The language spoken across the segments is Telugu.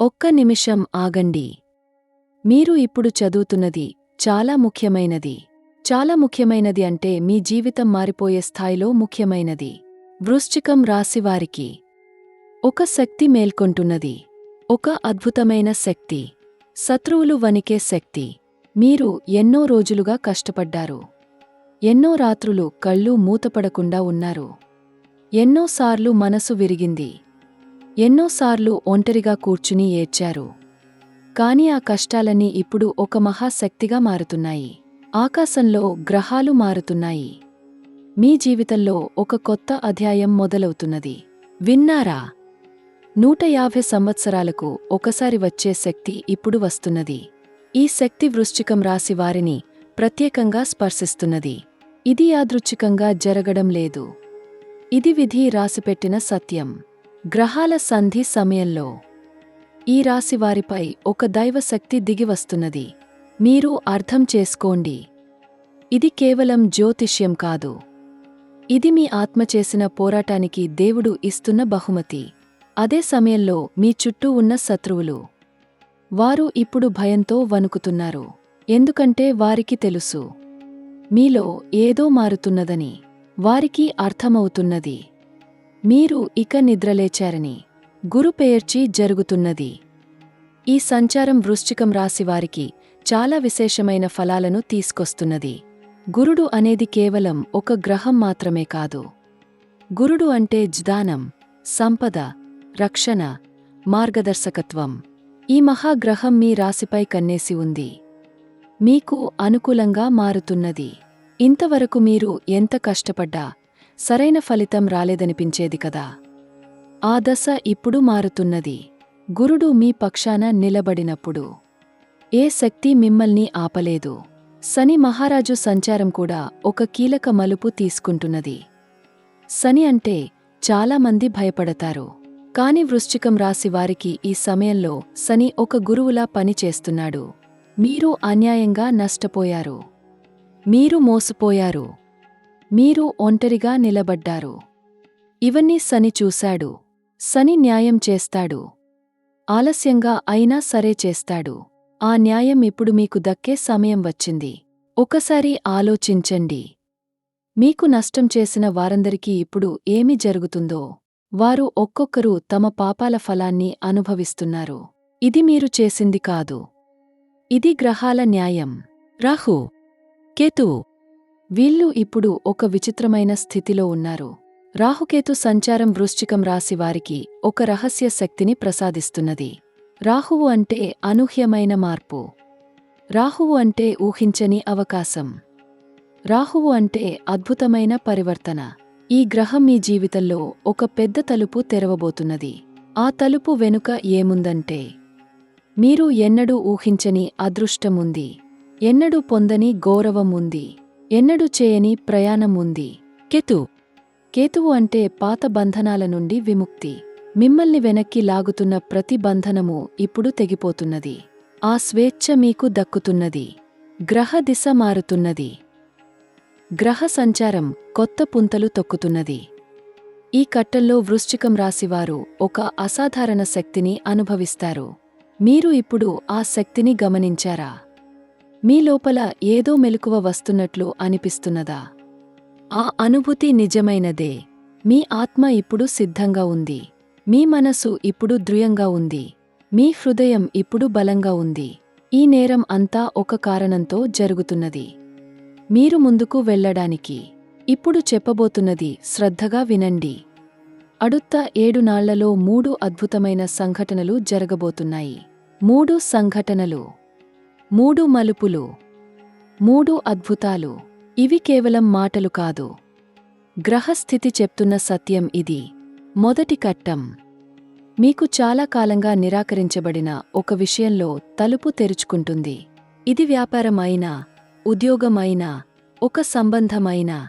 ఒక్క నిమిషం ఆగండి. మీరు ఇప్పుడు చదువుతున్నది చాలా ముఖ్యమైనది. చాలా ముఖ్యమైనది అంటే మీ జీవితం మారిపోయే స్థాయిలో ముఖ్యమైనది. వృశ్చికం రాశివారికి ఒక శక్తి మేల్కొంటున్నది. ఒక అద్భుతమైన శక్తి. శత్రువులు వణికే శక్తి. మీరు ఎన్నో రోజులుగా కష్టపడ్డారు. ఎన్నో రాత్రులు కళ్ళు మూతపడకుండా ఉన్నారు. ఎన్నోసార్లు మనసు విరిగింది. ఎన్నోసార్లు ఒంటరిగా కూర్చుని ఏడ్చారు. కాని ఆ కష్టాలన్నీ ఇప్పుడు ఒక మహాశక్తిగా మారుతున్నాయి. ఆకాశంలో గ్రహాలు మారుతున్నాయి. మీ జీవితంలో ఒక కొత్త అధ్యాయం మొదలవుతున్నది. విన్నారా? 150 సంవత్సరాలకు ఒకసారి వచ్చే శక్తి ఇప్పుడు వస్తున్నది. ఈ శక్తి వృశ్చికం రాశి వారిని ప్రత్యేకంగా స్పర్శిస్తున్నది. ఇది యాదృచ్ఛికంగా జరగడం లేదు. ఇది విధి రాసిపెట్టిన సత్యం. గ్రహాల సంధి సమయంలో ఈ రాశివారిపై ఒక దైవశక్తి దిగివస్తున్నది. మీరు అర్థం చేసుకోండి. ఇది కేవలం జ్యోతిష్యం కాదు. ఇది మీ ఆత్మ చేసిన పోరాటానికి దేవుడు ఇస్తున్న బహుమతి. అదే సమయంలో మీ చుట్టూ ఉన్న శత్రువులు, వారు ఇప్పుడు భయంతో వణుకుతున్నారు. ఎందుకంటే వారికి తెలుసు, మీలో ఏదో మారుతున్నదని. వారికి అర్థమవుతున్నది, మీరు ఇక నిద్రలేచారని. గురుపెయర్చి జరుగుతున్నది. ఈ సంచారం వృశ్చికం రాశివారికి చాలా విశేషమైన ఫలాలను తీసుకొస్తున్నది. గురుడు అనేది కేవలం ఒక గ్రహం మాత్రమే కాదు. గురుడు అంటే జ్ఞానం, సంపద, రక్షణ, మార్గదర్శకత్వం. ఈ మహాగ్రహం మీ రాశిపై కన్నేసి ఉంది. మీకు అనుకూలంగా మారుతున్నది. ఇంతవరకు మీరు ఎంత కష్టపడ్డా సరైన ఫలితం రాలేదనిపించేది కదా. ఆ దశ ఇప్పుడు మారుతున్నది. గురుడు మీ పక్షాన నిలబడినప్పుడు ఏ శక్తి మిమ్మల్ని ఆపలేదు. శని మహారాజు సంచారం కూడా ఒక కీలక మలుపు తీసుకుంటున్నది. శని అంటే చాలామంది భయపడతారు. కాని వృశ్చికం రాశి వారికి ఈ సమయంలో శని ఒక గురువులా పనిచేస్తున్నాడు. మీరు అన్యాయంగా నష్టపోయారు. మీరు మోసపోయారు. మీరు ఒంటరిగా నిలబడ్డారు. ఇవన్నీ శని చూశాడు. శని న్యాయం చేస్తాడు. ఆలస్యంగా అయినా సరే చేస్తాడు. ఆ న్యాయం ఇప్పుడు మీకు దక్కే సమయం వచ్చింది. ఒకసారి ఆలోచించండి. మీకు నష్టం చేసిన వారందరికీ ఇప్పుడు ఏమి జరుగుతుందో. వారు ఒక్కొక్కరు తమ పాపాల ఫలాన్ని అనుభవిస్తున్నారు. ఇది మీరు చేసింది కాదు. ఇది గ్రహాల న్యాయం. రాహు, కేతువు, వీళ్ళు ఇప్పుడు ఒక విచిత్రమైన స్థితిలో ఉన్నారు. రాహుకేతు సంచారం వృశ్చికం రాశి వారికి ఒక రహస్య శక్తిని ప్రసాదిస్తున్నది. రాహువు అంటే అనూహ్యమైన మార్పు. రాహువు అంటే ఊహించని అవకాశం. రాహువు అంటే అద్భుతమైన పరివర్తన. ఈ గ్రహం మీ జీవితంలో ఒక పెద్ద తలుపు తెరవబోతున్నది. ఆ తలుపు వెనుక ఏముందంటే, మీరు ఎన్నడూ ఊహించని అదృష్టముంది. ఎన్నడూ పొందని గౌరవం ఉంది. ఎన్నడూ చేయని ప్రయాణం ఉంది. కేతువు అంటే పాత బంధనాల నుండి విముక్తి. మిమ్మల్ని వెనక్కి లాగుతున్న ప్రతి బంధనము ఇప్పుడు తెగిపోతున్నది. ఆ స్వేచ్ఛ మీకు దక్కుతున్నది. గ్రహ దిశ మారుతున్నది. గ్రహ సంచారం కొత్త పుంతలు తొక్కుతున్నది. ఈ కట్టల్లో వృశ్చికం రాశివారు ఒక అసాధారణ శక్తిని అనుభవిస్తారు. మీరు ఇప్పుడు ఆ శక్తిని గమనించారా? మీ లోపల ఏదో మెలకువ వస్తున్నట్లు అనిపిస్తున్నదా? ఆ అనుభూతి నిజమైనదే. మీ ఆత్మ ఇప్పుడు సిద్ధంగా ఉంది. మీ మనసు ఇప్పుడు దృఢంగా ఉంది. మీ హృదయం ఇప్పుడు బలంగా ఉంది. ఈ నేరం అంతా ఒక కారణంతో జరుగుతున్నది. మీరు ముందుకు వెళ్ళడానికి. ఇప్పుడు చెప్పబోతున్నది శ్రద్ధగా వినండి. అడుత్త 7 నాళ్లలో 3 అద్భుతమైన సంఘటనలు జరగబోతున్నాయి. 3 సంఘటనలు, 3 మలుపులు, 3 అద్భుతాలు. ఇవి కేవలం మాటలు కాదు. గ్రహస్థితి చెప్తున్న సత్యం ఇది. మొదటి ఘట్టం. మీకు చాలా కాలంగా నిరాకరించబడిన ఒక విషయంలో తలుపు తెరుచుకుంటుంది. ఇది వ్యాపారం అయినా, ఉద్యోగం అయినా, ఒక సంబంధమైనా.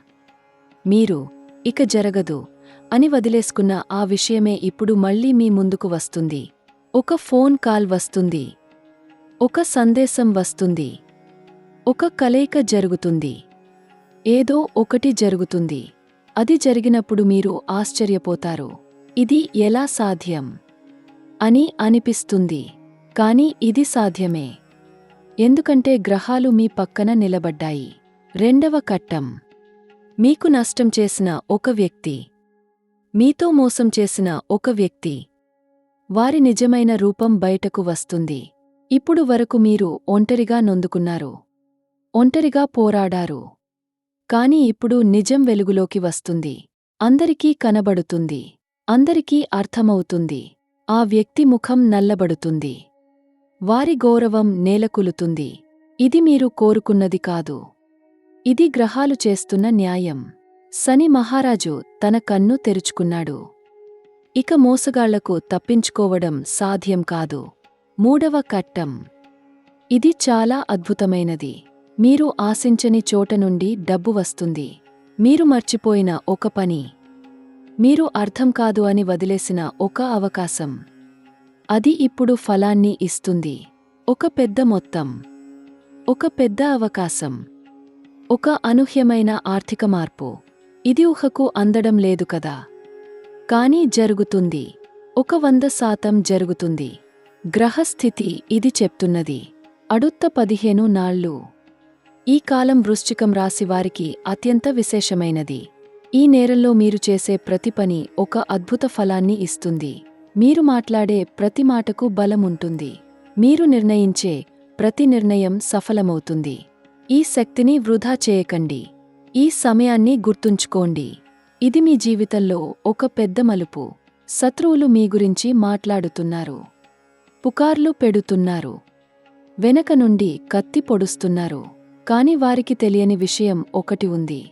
మీరు ఇక జరగదు అని వదిలేసుకున్న ఆ విషయమే ఇప్పుడు మళ్ళీ మీ ముందుకు వస్తుంది. ఒక ఫోన్ కాల్ వస్తుంది. ఒక సందేశం వస్తుంది. ఒక కలయిక జరుగుతుంది. ఏదో ఒకటి జరుగుతుంది. అది జరిగినప్పుడు మీరు ఆశ్చర్యపోతారు. ఇది ఎలా సాధ్యం అని అనిపిస్తుంది. కాని ఇది సాధ్యమే. ఎందుకంటే గ్రహాలు మీ పక్కన నిలబడ్డాయి. రెండవ కట్టం. మీకు నష్టం చేసిన ఒక వ్యక్తి. మీతో మోసం చేసిన ఒక వ్యక్తి. వారి నిజమైన రూపం బయటకు వస్తుంది. ఇప్పుడు వరకు మీరు ఒంటరిగా నొందుకున్నారు. ఒంటరిగా పోరాడారు. కాని ఇప్పుడు నిజం వెలుగులోకి వస్తుంది. అందరికీ కనబడుతుంది. అందరికీ అర్థమవుతుంది. ఆ వ్యక్తి ముఖం నల్లబడుతుంది. వారి గౌరవం నేలకూలుతుంది. ఇది మీరు కోరుకున్నది కాదు. ఇది గ్రహాలు చేస్తున్న న్యాయం. శని మహారాజు తన కన్ను తెరుచుకున్నాడు. ఇక మోసగాళ్లకు తప్పించుకోవడం సాధ్యం కాదు. మూడవ కట్టం. ఇది చాలా అద్భుతమైనది. మీరు ఆశించని చోట నుండి డబ్బు వస్తుంది. మీరు మర్చిపోయిన ఒక పని. మీరు అర్థం కాదు అని వదిలేసిన ఒక అవకాశం. అది ఇప్పుడు ఫలాన్ని ఇస్తుంది. ఒక పెద్ద మొత్తం. ఒక పెద్ద అవకాశం. ఒక అనూహ్యమైన ఆర్థిక మార్పు. ఇది ఊహకు అందడం లేదు కదా. కానీ జరుగుతుంది. 100% జరుగుతుంది. గ్రహస్థితి ఇది చెప్తున్నది. అడుత్త 15 నాళ్ళు. ఈ కాలం వృశ్చికం రాశి వారికి అత్యంత విశేషమైనది. ఈ నేరంలో మీరు చేసే ప్రతి పని ఒక అద్భుత ఫలాన్ని ఇస్తుంది. మీరు మాట్లాడే ప్రతి మాటకు బలముంటుంది. మీరు నిర్ణయించే ప్రతి నిర్ణయం సఫలమవుతుంది. ఈ శక్తిని వృధా చేయకండి. ఈ సమయాన్ని గుర్తుంచుకోండి. ఇది మీ జీవితంలో ఒక పెద్ద మలుపు. శత్రువులు మీ గురించి మాట్లాడుతున్నారు. పుకార్లు పెడుతున్నారు. వెనక నుండి కత్తి పొడుస్తున్నారు. కాని వారికి తెలియని విషయం ఒకటి ఉంది.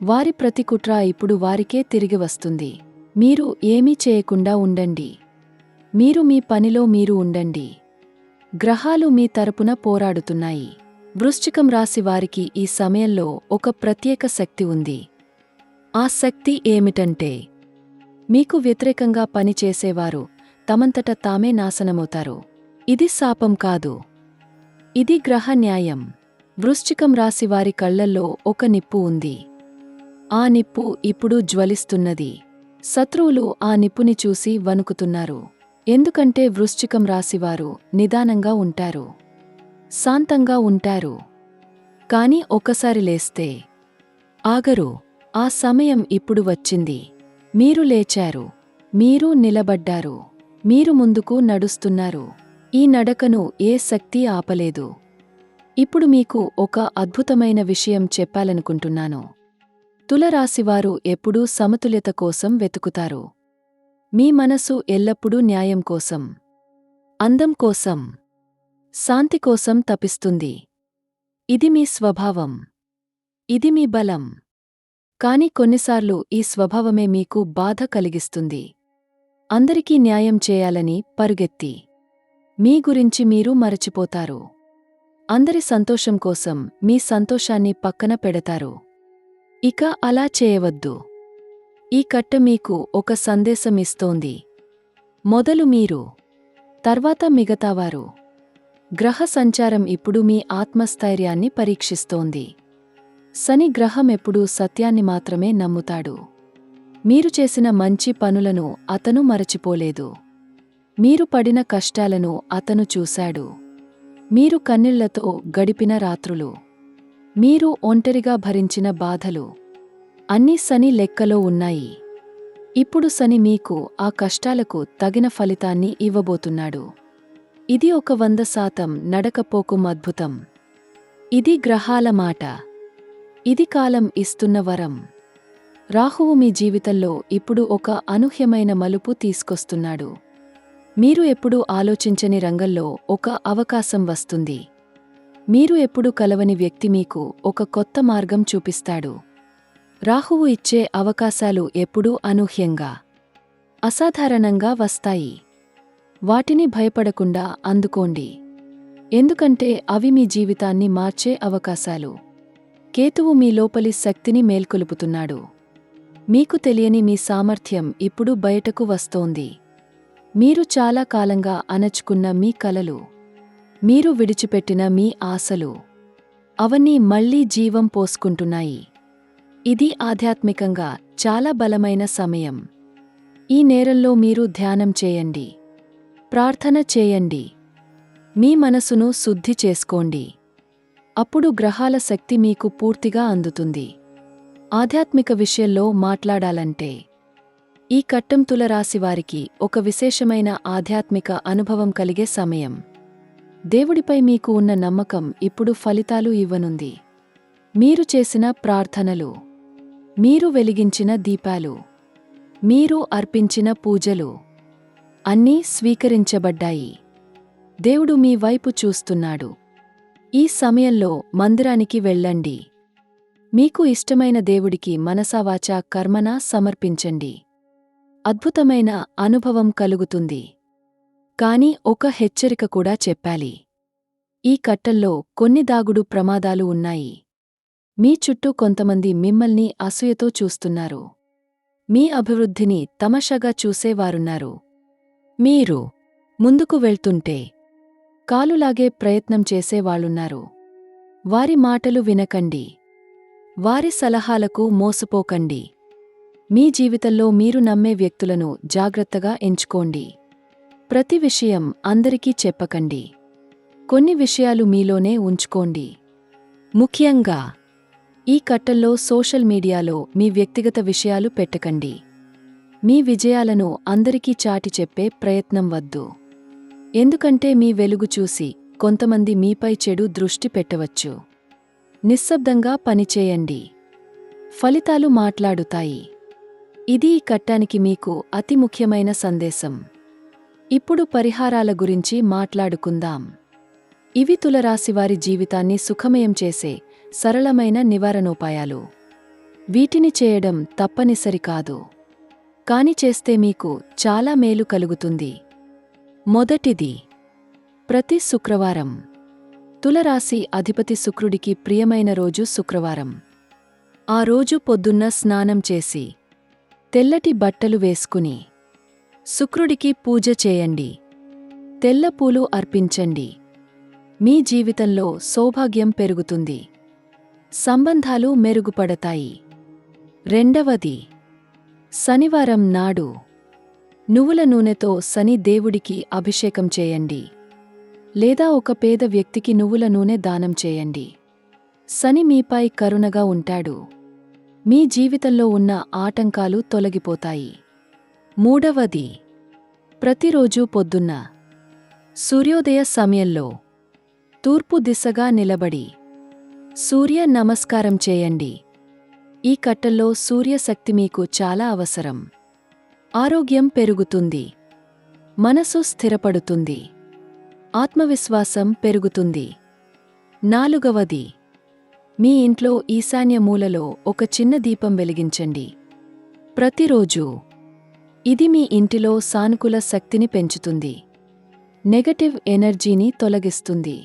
వారి ప్రతి కుట్ర ఇప్పుడు వారికే తిరిగి వస్తుంది. మీరు ఏమీ చేయకుండా ఉండండి. మీరు మీ పనిలో మీరు ఉండండి. గ్రహాలు మీ తరపున పోరాడుతున్నాయి. వృశ్చికం రాశి వారికి ఈ సమయంలో ఒక ప్రత్యేక శక్తి ఉంది. ఆ శక్తి ఏమిటంటే, మీకు వ్యతిరేకంగా పనిచేసేవారు తమంతట తామే నాశనమవుతారు. ఇది శాపం కాదు. ఇది గ్రహ న్యాయం. వృశ్చికం రాశి వారి కళ్లల్లో ఒక నిప్పు ఉంది. ఆ నిప్పు ఇప్పుడు జ్వలిస్తున్నది. శత్రువులు ఆ నిప్పుని చూసి వణుకుతున్నారు. ఎందుకంటే వృశ్చికం రాశివారు నిదానంగా ఉంటారు. శాంతంగా ఉంటారు. కాని ఒకసారి లేస్తే ఆగరు. ఆ సమయం ఇప్పుడు వచ్చింది. మీరు లేచారు. మీరు నిలబడ్డారు. మీరు ముందుకు నడుస్తున్నారు. ఈ నడకను ఏ శక్తి ఆపలేదు. ఇప్పుడు మీకు ఒక అద్భుతమైన విషయం చెప్పాలనుకుంటున్నాను. తులరాశివారు ఎప్పుడూ సమతుల్యత కోసం వెతుకుతారు. మీ మనసు ఎల్లప్పుడూ న్యాయం కోసం, అందం కోసం, శాంతి కోసం తపిస్తుంది. ఇది మీ స్వభావం. ఇది మీ బలం. కాని కొన్నిసార్లు ఈ స్వభావమే మీకు బాధ కలిగిస్తుంది. అందరికీ న్యాయం చేయాలని పరుగెత్తి మీ గురించి మీరు మరచిపోతారు. అందరి సంతోషం కోసం మీ సంతోషాన్ని పక్కన పెడతారు. ఇక అలా చేయవద్దు. ఈ కట్ట మీకు ఒక సందేశం ఇస్తోంది. మొదలు మీరు, తర్వాత మిగతావారు. గ్రహ సంచారం ఇప్పుడు మీ ఆత్మస్థైర్యాన్ని పరీక్షిస్తోంది. శని గ్రహం ఎప్పుడూ సత్యాన్ని మాత్రమే నమ్ముతాడు. మీరు చేసిన మంచి పనులను అతను మరచిపోలేదు. మీరు పడిన కష్టాలను అతను చూశాడు. మీరు కన్నీళ్లతో గడిపిన రాత్రులు, మీరు ఒంటరిగా భరించిన బాధలు, అన్నీ శని లెక్కలో ఉన్నాయి. ఇప్పుడు శని మీకు ఆ కష్టాలకు తగిన ఫలితాన్ని ఇవ్వబోతున్నాడు. ఇది ఒక 100% నడకపోకుం అద్భుతం. ఇది గ్రహాల మాట. ఇది కాలం ఇస్తున్న వరం. రాహువు మీ జీవితంలో ఇప్పుడు ఒక అనూహ్యమైన మలుపు తీసుకొస్తున్నాడు. మీరు ఎప్పుడూ ఆలోచించని రంగంలో ఒక అవకాశం వస్తుంది. మీరు ఎప్పుడూ కలవని వ్యక్తి మీకు ఒక కొత్త మార్గం చూపిస్తాడు. రాహువు ఇచ్చే అవకాశాలు ఎప్పుడూ అనూహ్యంగా, అసాధారణంగా వస్తాయి. వాటిని భయపడకుండా అందుకోండి. ఎందుకంటే అవి మీ జీవితాన్ని మార్చే అవకాశాలు. కేతువు మీ లోపలి శక్తిని మేల్కొలుపుతున్నాడు. మీకు తెలియని మీ సామర్థ్యం ఇప్పుడు బయటకు వస్తోంది. మీరు చాలా కాలంగా అణచుకున్న మీ కలలు, మీరు విడిచిపెట్టిన మీ ఆశలు, అవన్నీ మళ్లీ జీవం పోసుకుంటున్నాయి. ఇది ఆధ్యాత్మికంగా చాలా బలమైన సమయం. ఈ నేరంలో మీరు ధ్యానం చేయండి. ప్రార్థన చేయండి. మీ మనసును శుద్ధి చేసుకోండి. అప్పుడు గ్రహాల శక్తి మీకు పూర్తిగా అందుతుంది. ఆధ్యాత్మిక విషయంలో మాట్లాడాలంటే ఈ కట్టం తులరాశివారికి ఒక విశేషమైన ఆధ్యాత్మిక అనుభవం కలిగే సమయం. దేవుడిపై మీకు ఉన్న నమ్మకం ఇప్పుడు ఫలితాలు ఇవ్వనుంది. మీరు చేసిన ప్రార్థనలు, మీరు వెలిగించిన దీపాలు, మీరు అర్పించిన పూజలు అన్నీ స్వీకరించబడ్డాయి. దేవుడు మీ వైపు చూస్తున్నాడు. ఈ సమయంలో మందిరానికి వెళ్ళండి. మీకు ఇష్టమైన దేవుడికి మనసావాచా కర్మనా సమర్పించండి. అద్భుతమైన అనుభవం కలుగుతుంది. కాని ఒక హెచ్చరిక కూడా చెప్పాలి. ఈ కట్టల్లో కొన్ని దాగుడు ప్రమాదాలు ఉన్నాయి. మీ చుట్టూ కొంతమంది మిమ్మల్ని అసూయతో చూస్తున్నారు. మీ అభివృద్ధిని తమాషాగా చూసేవారున్నారు. మీరు ముందుకు వెళ్తుంటే కాలులాగే ప్రయత్నం చేసేవాళ్ళున్నారు. వారి మాటలు వినకండి. వారి సలహాలకు మోసపోకండి. మీ జీవితంలో మీరు నమ్మే వ్యక్తులను జాగ్రత్తగా ఎంచుకోండి. ప్రతి విషయం అందరికీ చెప్పకండి. కొన్ని విషయాలు మీలోనే ఉంచుకోండి. ముఖ్యంగా ఈ కట్టల్లో సోషల్ మీడియాలో మీ వ్యక్తిగత విషయాలు పెట్టకండి. మీ విజయాలను అందరికీ చాటి చెప్పే ప్రయత్నం వద్దు. ఎందుకంటే మీ వెలుగు చూసి కొంతమంది మీపై చెడు దృష్టి పెట్టవచ్చు. నిశ్శబ్దంగా పనిచేయండి. ఫలితాలు మాట్లాడుతాయి. ఇది ఈ కట్టానికి మీకు అతి ముఖ్యమైన సందేశం. ఇప్పుడు పరిహారాల గురించి మాట్లాడుకుందాం. ఇవి తులరాశివారి జీవితాన్ని సుఖమయం చేసే సరళమైన నివారణోపాయాలు. వీటిని చేయడం తప్పనిసరి కాదు. కాని చేస్తే మీకు చాలా మేలు కలుగుతుంది. మొదటిది, ప్రతి శుక్రవారం. తులరాశి అధిపతి శుక్రుడికి ప్రియమైన రోజు శుక్రవారం. ఆ రోజు పొద్దున్న స్నానం చేసి తెల్లటి బట్టలు వేసుకుని శుక్రుడికి పూజ చేయండి. తెల్ల పూలు అర్పించండి. మీ జీవితంలో సౌభాగ్యం పెరుగుతుంది. సంబంధాలు మెరుగుపడతాయి. రెండవది, శనివారం నాడు నువ్వుల నూనెతో శని దేవుడికి అభిషేకం చేయండి. లేదా ఒక పేద వ్యక్తికి నువ్వుల నూనె దానం చేయండి. శని మీపై కరుణగా ఉంటాడు. మీ జీవితంలో ఉన్న ఆటంకాలు తొలగిపోతాయి. మూడవది, ప్రతిరోజూ పొద్దున్న సూర్యోదయ సమయంలో తూర్పు దిశగా నిలబడి సూర్య నమస్కారం చేయండి. ఈ కట్టల్లో సూర్యశక్తి మీకు చాలా అవసరం. ఆరోగ్యం పెరుగుతుంది. మనసు స్థిరపడుతుంది. ఆత్మవిశ్వాసం పెరుగుతుంది. నాలుగవది, మీ ఇంట్లో ఈశాన్య మూలలో ఒక చిన్న దీపం వెలిగించండి. ప్రతిరోజూ. ఇది మీ ఇంటిలో సానుకూల శక్తిని పెంచుతుంది. నెగటివ్ ఎనర్జీని తొలగిస్తుంది.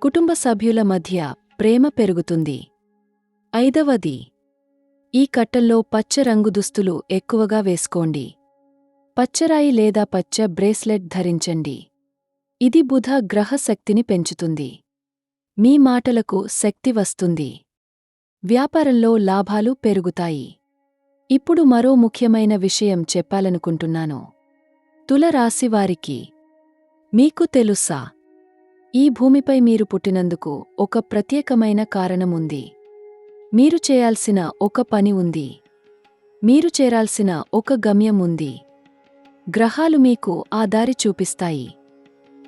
కుటుంబ సభ్యుల మధ్య ప్రేమ పెరుగుతుంది. ఐదవది, ఈ కట్టల్లో పచ్చ రంగు దుస్తులు ఎక్కువగా వేసుకోండి. పచ్చరాయి లేదా పచ్చ బ్రేస్లెట్ ధరించండి. ఇది బుధ గ్రహ శక్తిని పెంచుతుంది. మీ మాటలకు శక్తి వస్తుంది. వ్యాపారంలో లాభాలు పెరుగుతాయి. ఇప్పుడు మరో ముఖ్యమైన విషయం చెప్పాలనుకుంటున్నాను. తులరాశివారికి, మీకు తెలుసా, ఈ భూమిపై మీరు పుట్టినందుకు ఒక ప్రత్యేకమైన కారణముంది. మీరు చేయాల్సిన ఒక పని ఉంది. మీరు చేరాల్సిన ఒక గమ్యం ఉంది. గ్రహాలు మీకు ఆ దారి చూపిస్తాయి.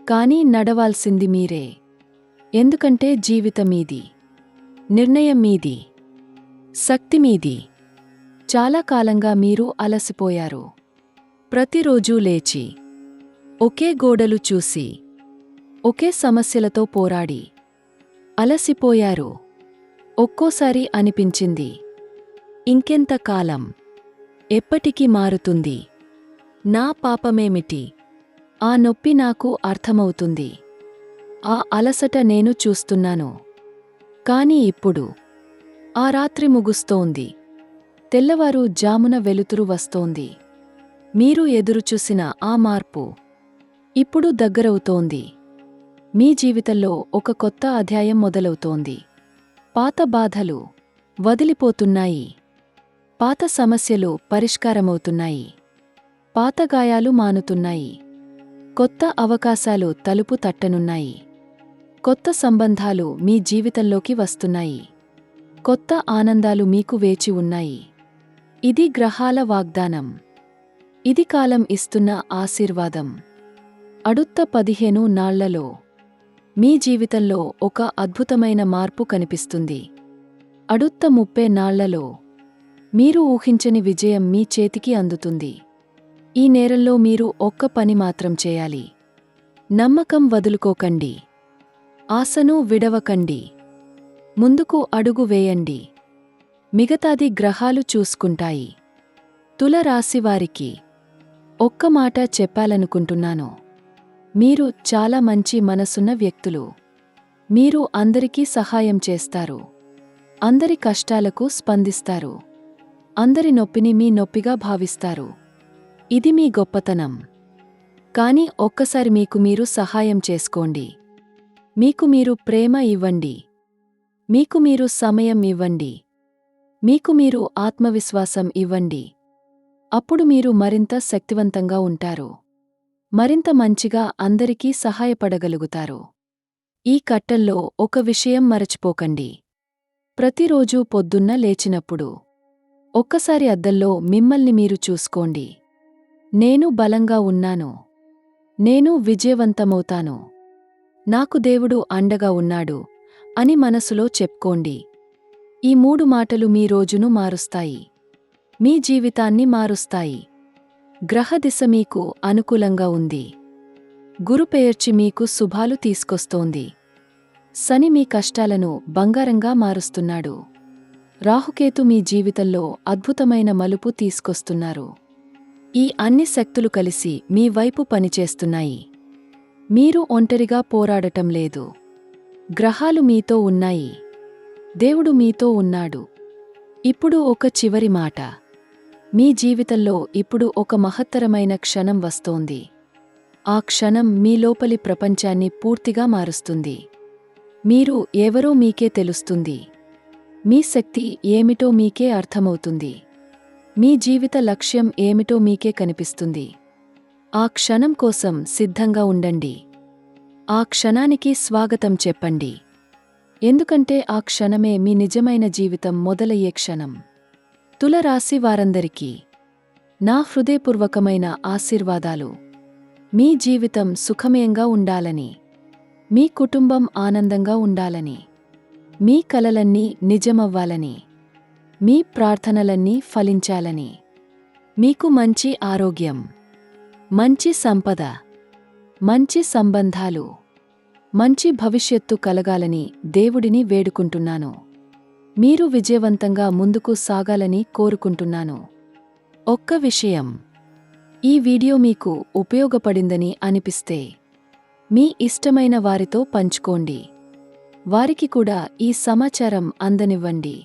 కానీ నడవాల్సింది మీరే. ఎందుకంటే జీవితం మీది. నిర్ణయం మీది. శక్తి మీది. చాలా కాలంగా మీరు అలసిపోయారు. ప్రతిరోజూ లేచి ఒకే గోడలు చూసి ఒకే సమస్యలతో పోరాడి అలసిపోయారు. ఒక్కోసారి అనిపించింది, ఇంకెంతకాలం? ఎప్పటికి మారుతుంది? నా పాపమేమిటి? ఆ నొప్పి నాకు అర్థమవుతుంది. ఆ అలసట నేను చూస్తున్నాను. కాని ఇప్పుడు ఆ రాత్రి ముగుస్తోంది. తెల్లవారు జామున వెలుతురు వస్తోంది. మీరు ఎదురుచూసిన ఆ మార్పు ఇప్పుడు దగ్గరవుతోంది. మీ జీవితంలో ఒక కొత్త అధ్యాయం మొదలవుతోంది. పాత బాధలు వదిలిపోతున్నాయి. పాత సమస్యలు పరిష్కారమవుతున్నాయి. పాత గాయాలు మానుతున్నాయి. కొత్త అవకాశాలు తలుపు తట్టనున్నాయి. కొత్త సంబంధాలు మీ జీవితంలోకి వస్తున్నాయి. కొత్త ఆనందాలు మీకు వేచి ఉన్నాయి. ఇది గ్రహాల వాగ్దానం. ఇది కాలం ఇస్తున్న ఆశీర్వాదం. అడుత్త 15 నాళ్లలో మీ జీవితంలో ఒక అద్భుతమైన మార్పు కనిపిస్తుంది. అడుత్త 30 నాళ్లలో మీరు ఊహించని విజయం మీ చేతికి అందుతుంది. ఈ నేరంలో మీరు ఒక్క పని మాత్రం చేయాలి. నమ్మకం వదులుకోకండి. ఆశను విడవకండి. ముందుకు అడుగు వేయండి. మిగతాది గ్రహాలు చూసుకుంటాయి. తుల రాశివారికి ఒక్క మాట చెప్పాలనుకుంటున్నాను. మీరు చాలా మంచి మనసున్న వ్యక్తులు. మీరు అందరికీ సహాయం చేస్తారు. అందరి కష్టాలకు స్పందిస్తారు. అందరి నొప్పిని మీ నొప్పిగా భావిస్తారు. ఇది మీ గొప్పతనం. కాని ఒక్కసారి మీకు మీరు సహాయం చేసుకోండి. మీకు మీరు ప్రేమ ఇవ్వండి. మీకు మీరు సమయం ఇవ్వండి. మీకు మీరు ఆత్మవిశ్వాసం ఇవ్వండి. అప్పుడు మీరు మరింత శక్తివంతంగా ఉంటారు. మరింత మంచిగా అందరికీ సహాయపడగలుగుతారు. ఈ కట్టంలో ఒక విషయం మరచిపోకండి. ప్రతిరోజూ పొద్దున్న లేచినప్పుడు ఒక్కసారి అద్దంలో మిమ్మల్ని మీరు చూసుకోండి. నేను బలంగా ఉన్నాను. నేను విజయవంతమవుతాను. నాకు దేవుడు అండగా ఉన్నాడు అని మనసులో చెప్పుకోండి. ఈ 3 మాటలు మీ రోజును మారుస్తాయి. మీ జీవితాన్ని మారుస్తాయి. గ్రహదిశ మీకు అనుకూలంగా ఉంది. గురుపెయర్చి మీకు శుభాలు తీసుకొస్తోంది. శని మీ కష్టాలను బంగారంగా మారుస్తున్నాడు. రాహుకేతు మీ జీవితంలో అద్భుతమైన మలుపు తీసుకొస్తున్నారు. ఈ అన్ని శక్తులు కలిసి మీ వైపు పనిచేస్తున్నాయి. మీరు ఒంటరిగా పోరాడటం లేదు. గ్రహాలు మీతో ఉన్నాయి. దేవుడు మీతో ఉన్నాడు. ఇప్పుడు ఒక చివరి మాట. మీ జీవితంలో ఇప్పుడు ఒక మహత్తరమైన క్షణం వస్తోంది. ఆ క్షణం మీ లోపలి ప్రపంచాన్ని పూర్తిగా మారుస్తుంది. మీరు ఎవరో మీకే తెలుస్తుంది. మీ శక్తి ఏమిటో మీకే అర్థమవుతుంది. మీ జీవిత లక్ష్యం ఏమిటో మీకే కనిపిస్తుంది. ఆ క్షణం కోసం సిద్ధంగా ఉండండి. ఆ క్షణానికి స్వాగతం చెప్పండి. ఎందుకంటే ఆ క్షణమే మీ నిజమైన జీవితం మొదలయ్యే క్షణం. తులరాశి వారందరికీ నా హృదయపూర్వకమైన ఆశీర్వాదాలు. మీ జీవితం సుఖమయంగా ఉండాలని, మీ కుటుంబం ఆనందంగా ఉండాలని, మీ కలలన్నీ నిజమవ్వాలని, మీ ప్రార్థనలన్నీ ఫలించాలని, మీకు మంచి ఆరోగ్యం, మంచి సంపద, మంచి సంబంధాలు, మంచి భవిష్యత్తు కలగాలని దేవుడిని వేడుకుంటున్నాను. మీరు విజయవంతంగా ముందుకు సాగాలని కోరుకుంటున్నాను. ఒక్క విషయం. ఈ వీడియో మీకు ఉపయోగపడిందని అనిపిస్తే మీ ఇష్టమైన వారితో పంచుకోండి. వారికి కూడా ఈ సమాచారం అందనివ్వండి.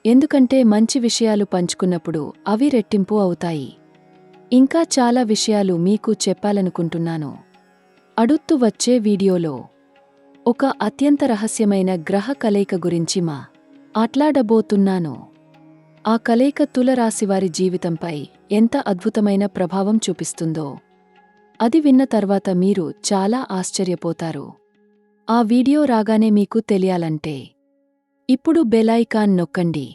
ఎందుకంటే మంచి విషయాలు పంచుకున్నప్పుడు అవి రెట్టింపు అవుతాయి. ఇంకా చాలా విషయాలు మీకు చెప్పాలనుకుంటున్నాను. అడుత్తు వచ్చే వీడియోలో ఒక అత్యంత రహస్యమైన గ్రహ కలయిక గురించి మాట్లాడబోతున్నాను. ఆ కలయిక తులరాశివారి జీవితంపై ఎంత అద్భుతమైన ప్రభావం చూపిస్తుందో అది విన్న తర్వాత మీరు చాలా ఆశ్చర్యపోతారు. ఆ వీడియో రాగానే మీకు తెలియాలంటే ఇప్పుడు బెల్ ఐకాన్ నొక్కండి.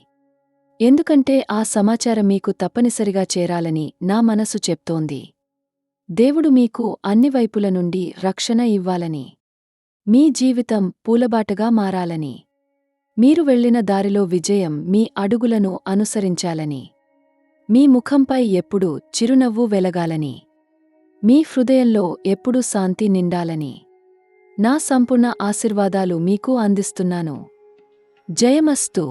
ఎందుకంటే ఆ సమాచారం మీకు తప్పనిసరిగా చేరాలని నా మనసు చెప్తోంది. దేవుడు మీకు అన్ని వైపుల నుండి రక్షణ ఇవ్వాలని, మీ జీవితం పూలబాటగా మారాలని, మీరు వెళ్ళిన దారిలో విజయం మీ అడుగులను అనుసరించాలని, మీ ముఖంపై ఎప్పుడూ చిరునవ్వు వెలగాలని, మీ హృదయంలో ఎప్పుడూ శాంతి నిండాలని నా సంపూర్ణ ఆశీర్వాదాలు మీకు అందిస్తున్నాను. జయమస్తు.